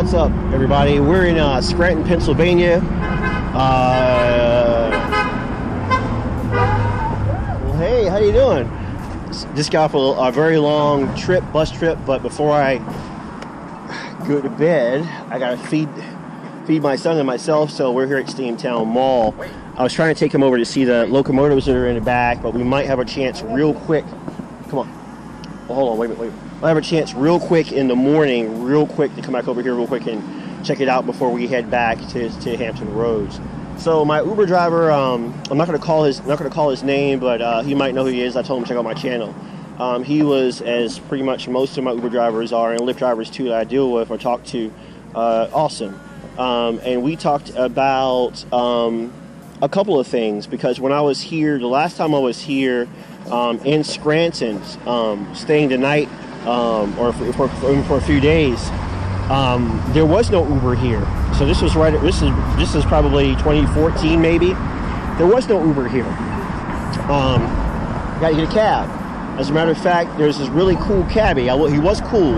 What's up, everybody? We're in Scranton, Pennsylvania. Well, hey, how you doing? Just got off a very long trip, bus trip, but before I go to bed, I gotta feed my son and myself, so we're here at Steamtown Mall. I was trying to take him over to see the locomotives that are in the back, but we might have a chance real quick. Come on. Well, hold on, wait a minute. I'll have a chance real quick in the morning, real quick, to come back over here real quick and check it out before we head back to Hampton Roads. So my Uber driver, I'm not going to call his name, but he might know who he is. I told him to check out my channel. He was, as pretty much most of my Uber drivers are, and Lyft drivers too that I deal with or talk to, awesome. And we talked about a couple of things, because when I was here, the last time I was here in Scranton, staying the night, or for a few days, there was no Uber here. So this was this is probably 2014 maybe. There was no Uber here. Got to get a cab. As a matter of fact, there's this really cool cabbie. He was cool.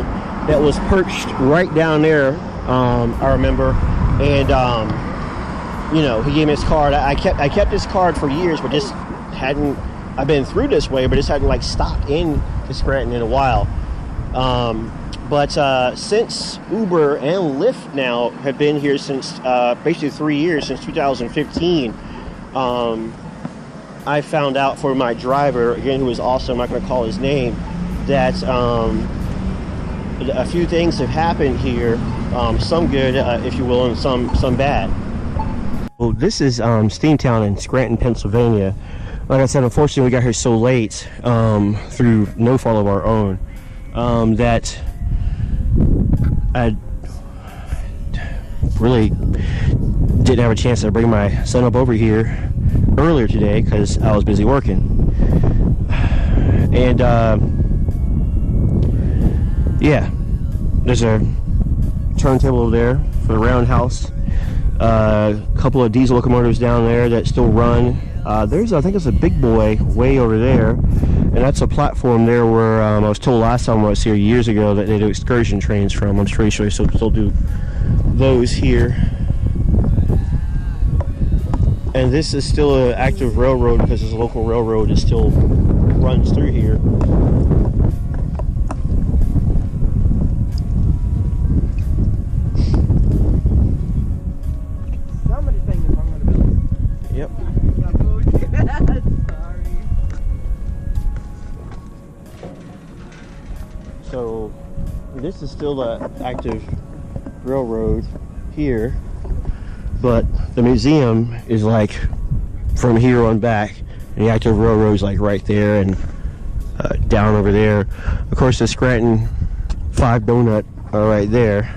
That was perched right down there. I remember, and you know, he gave me his card. I kept his card for years, but just hadn't. I've been through this way, but just hadn't like stopped in to Scranton in a while. But since Uber and Lyft now have been here since basically 3 years, since 2015, I found out for my driver, again, who was awesome, I'm not going to call his name, that a few things have happened here, some good, if you will, and some bad. Well, this is Steamtown in Scranton, Pennsylvania. Like I said, unfortunately, we got here so late through no fault of our own that I really didn't have a chance to bring my son up over here earlier today because I was busy working. And yeah, there's a turntable over there for the roundhouse. A couple of diesel locomotives down there that still run. I think there's a big boy way over there, and that's a platform there where I was told last time I was here years ago that they do excursion trains from. I'm pretty sure they still do those here. And this is still an active railroad because this local railroad is still runs through here. Yep. So this is still the active railroad here, but the museum is like from here on back, and the active railroad is like right there and down over there. Of course, the Scranton 5 Donut are right there.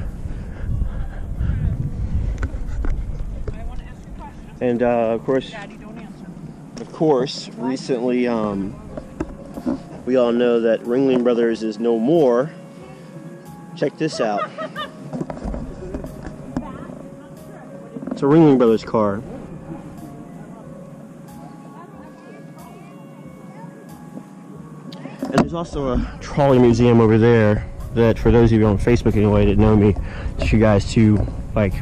And of course, recently we all know that Ringling Brothers is no more. Check this out. It's a Ringling Brothers car. And there's also a trolley museum over there that, for those of you on Facebook anyway that know me, you guys to like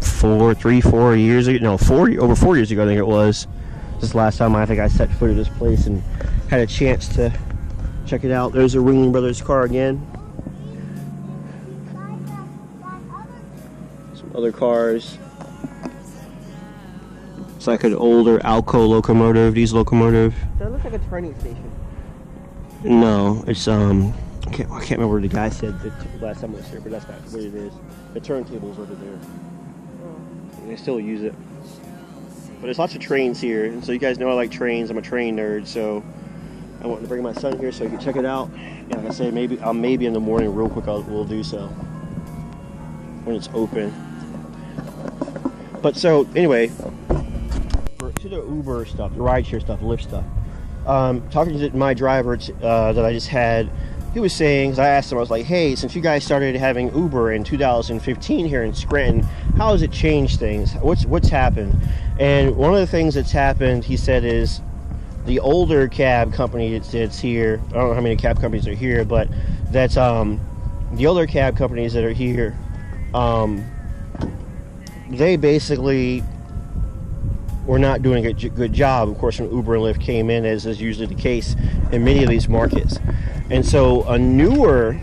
4 years ago, no, over 4 years ago I think it was. This last time I think I set foot at this place and had a chance to check it out. There's a Ringling Brothers car again. Some other cars. It's like an older Alco locomotive, diesel locomotive. That looks like a turning station. No, it's I can't remember what the guy said the last time I was here, but that's not what it is. The turntable's over there. They still use it. But there's lots of trains here, and so you guys know I like trains. I'm a train nerd, so I wanted to bring my son here so he can check it out. And like I say, maybe in the morning, real quick, we'll do so when it's open. But so anyway, to the Uber stuff, the rideshare stuff, the Lyft stuff. Talking to my driver that I just had, he was saying, because I asked him, I was like, hey, since you guys started having Uber in 2015 here in Scranton, how has it changed things? What's happened? And one of the things that's happened, he said, is the older cab company that's here, I don't know how many cab companies are here, but that's the older cab companies that are here they basically were not doing a good job, of course, when Uber and Lyft came in, as is usually the case in many of these markets. And so a newer,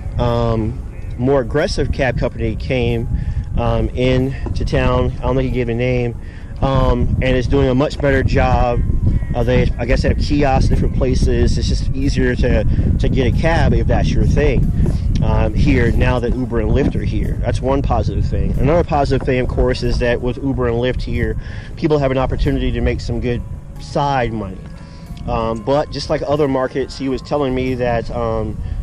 more aggressive cab company came into town. I don't know if he gave a name, and is doing a much better job. They, I guess, have kiosks in different places. It's just easier to get a cab if that's your thing here now that Uber and Lyft are here. That's one positive thing. Another positive thing, of course, is that with Uber and Lyft here, people have an opportunity to make some good side money. But just like other markets, he was telling me that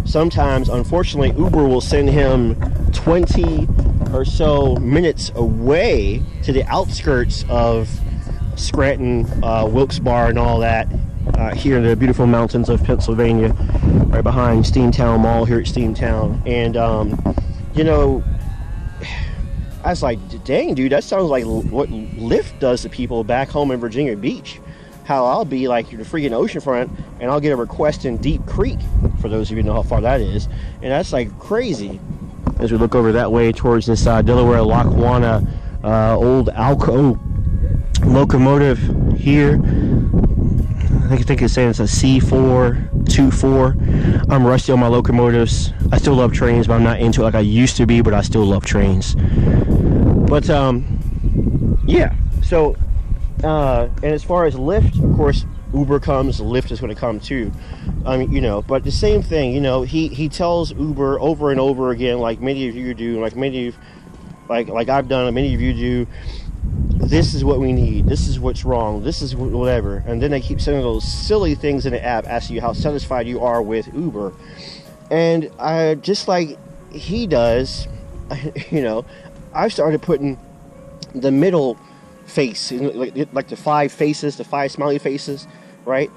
sometimes, unfortunately, Uber will send him 20 or so minutes away to the outskirts of Scranton, Wilkes-Barre, and all that here in the beautiful mountains of Pennsylvania, right behind Steamtown Mall here at Steamtown. And you know, I was like, dang, dude, that sounds like what Lyft does to people back home in Virginia Beach. How I'll be like the freaking oceanfront and I'll get a request in Deep Creek, for those of you who know how far that is, and that's like crazy. As we look over that way towards this Delaware Lackawanna old Alco locomotive here. I think it's saying it's a C424. I'm rusty on my locomotives. I still love trains, but I'm not into it like I used to be, but I still love trains. But yeah, so and as far as Lyft, of course, Uber comes, Lyft is going to come too. I mean, you know, but the same thing, you know, he tells Uber over and over again, like many of you do, like many of, like I've done, many of you do. This is what we need. This is what's wrong. This is whatever. And then they keep sending those silly things in the app asking you how satisfied you are with Uber. And I, just like he does, you know, I started putting the middle face, like the 5 faces, the 5 smiley faces, right?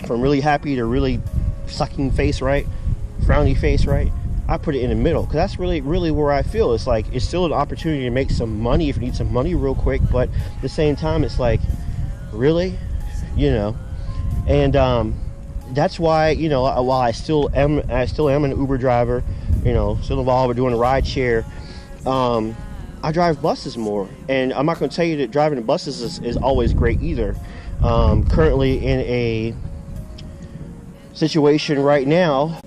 From really happy to really sucking face, right? Frowny face, right? I put it in the middle because that's really where I feel. It's like it's still an opportunity to make some money if you need some money real quick, but at the same time it's like, really, you know. And that's why, you know, while I still am an Uber driver, you know, still involved with doing a ride share, I drive buses more. And I'm not going to tell you that driving the buses is always great either. Currently in a situation right now.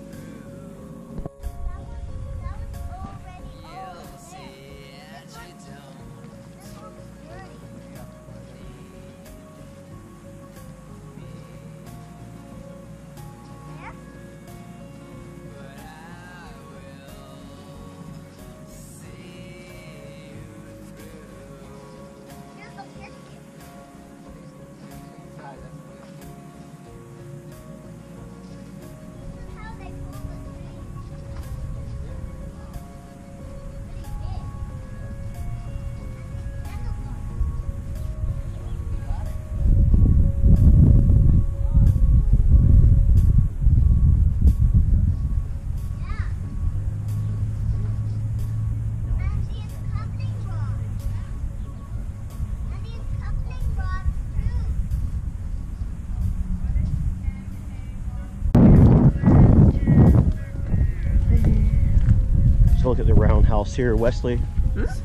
Look at the roundhouse here, Wesley. Let's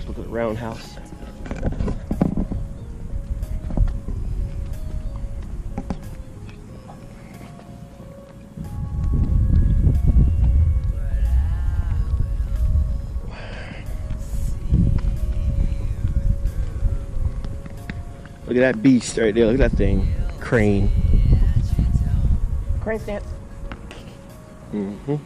look at the roundhouse. Look at that beast right there. Look at that thing. Crane. Crane stance. Mm-hmm.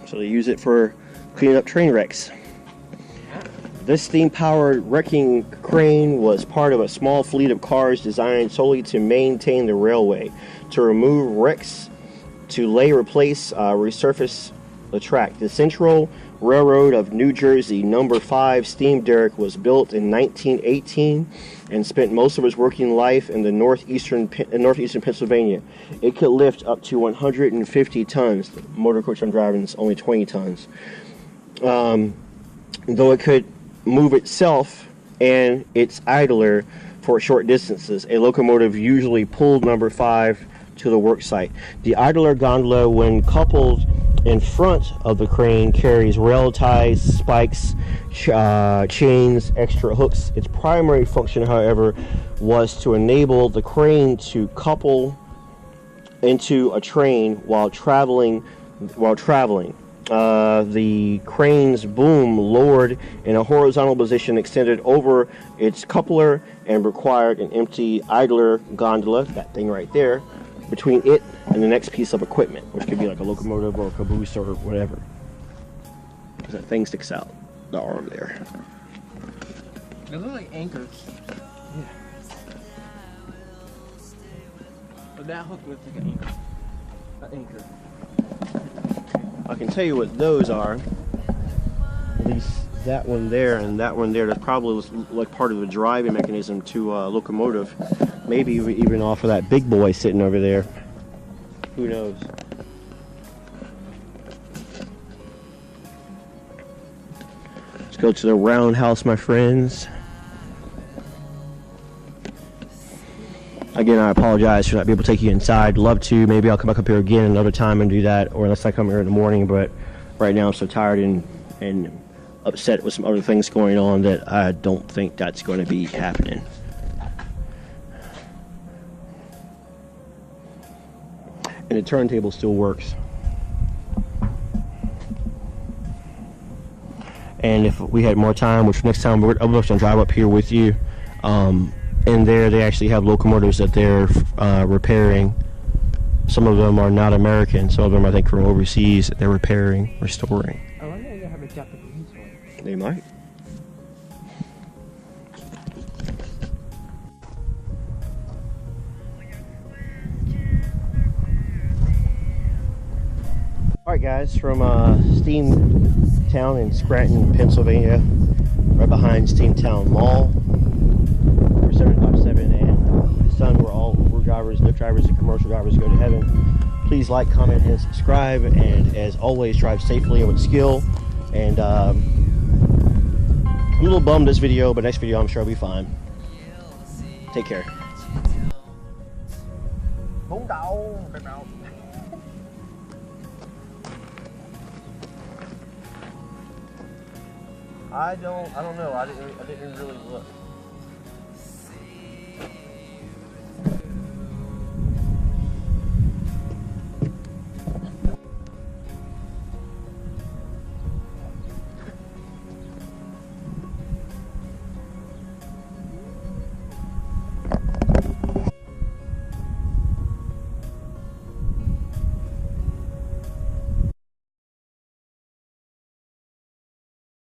So they use it for cleaning up train wrecks. This steam-powered wrecking crane was part of a small fleet of cars designed solely to maintain the railway, to remove wrecks, to lay, replace, resurface the track. The Central Railroad of New Jersey number 5 steam derrick was built in 1918 and spent most of its working life in the northeastern Pennsylvania. It could lift up to 150 tons. The motor coach I'm driving is only 20 tons. Though it could move itself and its idler for short distances. A locomotive usually pulled number 5 to the work site. The idler gondola, when coupled in front of the crane, carries rail ties, spikes, chains, extra hooks. Its primary function, however, was to enable the crane to couple into a train while traveling. The crane's boom lowered in a horizontal position extended over its coupler and required an empty idler gondola, that thing right there, between it and the next piece of equipment, which could be like a locomotive or a caboose or whatever. Because that thing sticks out, the arm there. They look like anchors. Yeah. But that hook looks like an anchor. An anchor. I can tell you what those are. At least that one there and that one there. That's probably like part of the driving mechanism to a locomotive. Maybe even off of that big boy sitting over there. Who knows? Let's go to the roundhouse, my friends. Again, I apologize for not being able to take you inside. Love to. Maybe I'll come back up here again another time and do that, or unless I come here in the morning. But right now I'm so tired and upset with some other things going on that I don't think that's going to be happening. And the turntable still works. And if we had more time, which next time I'm going to drive up here with you, and there they actually have locomotives that they're repairing. Some of them are not American. Some of them I think from overseas that they're repairing, restoring. I wonder if they have a Japanese one. They might. Alright guys, from Steamtown in Scranton, Pennsylvania, right behind Steamtown Mall. 757, and son, we're all Uber drivers, Lyft drivers, and commercial drivers go to heaven. Please like, comment, and subscribe, and as always, drive safely and with skill. And I'm a little bummed this video, but next video I'm sure I'll be fine. Take care. I don't know. I didn't really look.